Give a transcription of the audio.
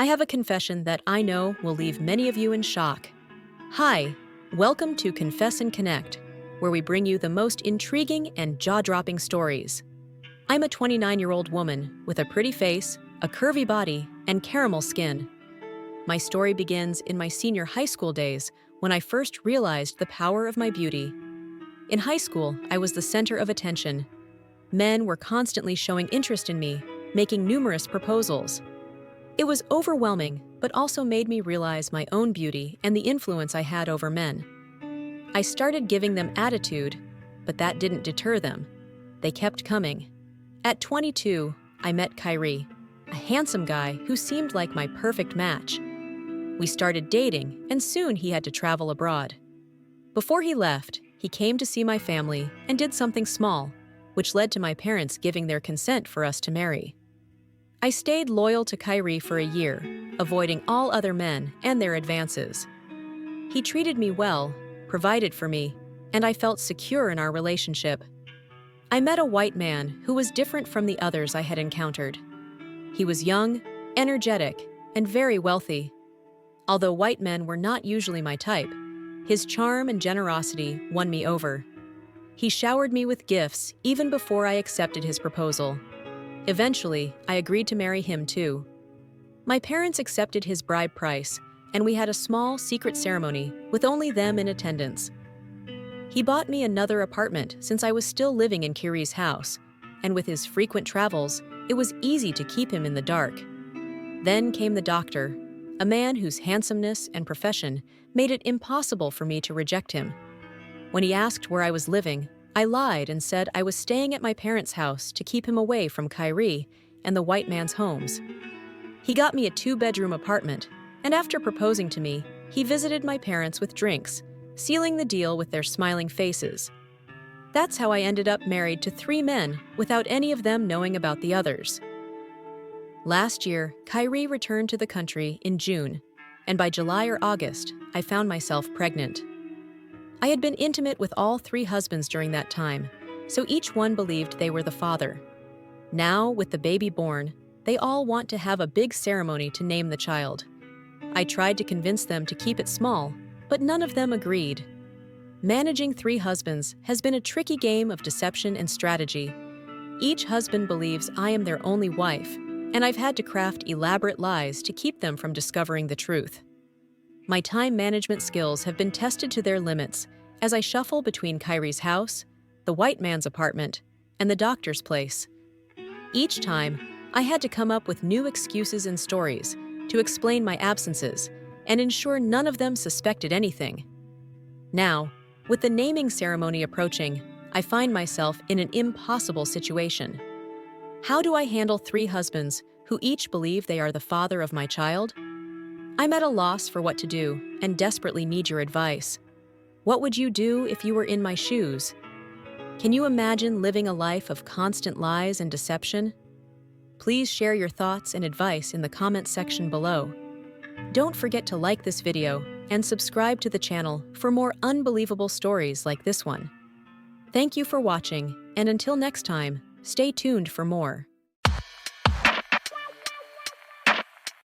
I have a confession that I know will leave many of you in shock. Hi, welcome to Confess and Connect, where we bring you the most intriguing and jaw-dropping stories. I'm a 29-year-old woman with a pretty face, a curvy body, and caramel skin. My story begins in my senior high school days when I first realized the power of my beauty. In high school, I was the center of attention. Men were constantly showing interest in me, making numerous proposals. It was overwhelming, but also made me realize my own beauty and the influence I had over men. I started giving them attitude, but that didn't deter them. They kept coming. At 22, I met Kyrie, a handsome guy who seemed like my perfect match. We started dating, and soon he had to travel abroad. Before he left, he came to see my family and did something small, which led to my parents giving their consent for us to marry. I stayed loyal to Kyrie for a year, avoiding all other men and their advances. He treated me well, provided for me, and I felt secure in our relationship. I met a white man who was different from the others I had encountered. He was young, energetic, and very wealthy. Although white men were not usually my type, his charm and generosity won me over. He showered me with gifts even before I accepted his proposal. Eventually, I agreed to marry him too. My parents accepted his bride price, and we had a small, secret ceremony with only them in attendance. He bought me another apartment since I was still living in Kyrie's house, and with his frequent travels, it was easy to keep him in the dark. Then came the doctor, a man whose handsomeness and profession made it impossible for me to reject him. When he asked where I was living, I lied and said I was staying at my parents' house to keep him away from Kyrie and the white man's homes. He got me a 2-bedroom apartment, and after proposing to me, he visited my parents with drinks, sealing the deal with their smiling faces. That's how I ended up married to 3 men without any of them knowing about the others. Last year, Kyrie returned to the country in June, and by July or August, I found myself pregnant. I had been intimate with all 3 husbands during that time, so each one believed they were the father. Now, with the baby born, they all want to have a big ceremony to name the child. I tried to convince them to keep it small, but none of them agreed. Managing 3 husbands has been a tricky game of deception and strategy. Each husband believes I am their only wife, and I've had to craft elaborate lies to keep them from discovering the truth. My time management skills have been tested to their limits as I shuffle between Kyrie's house, the white man's apartment, and the doctor's place. Each time, I had to come up with new excuses and stories to explain my absences and ensure none of them suspected anything. Now, with the naming ceremony approaching, I find myself in an impossible situation. How do I handle 3 husbands who each believe they are the father of my child? I'm at a loss for what to do and desperately need your advice. What would you do if you were in my shoes? Can you imagine living a life of constant lies and deception? Please share your thoughts and advice in the comment section below. Don't forget to like this video and subscribe to the channel for more unbelievable stories like this one. Thank you for watching, and until next time, stay tuned for more.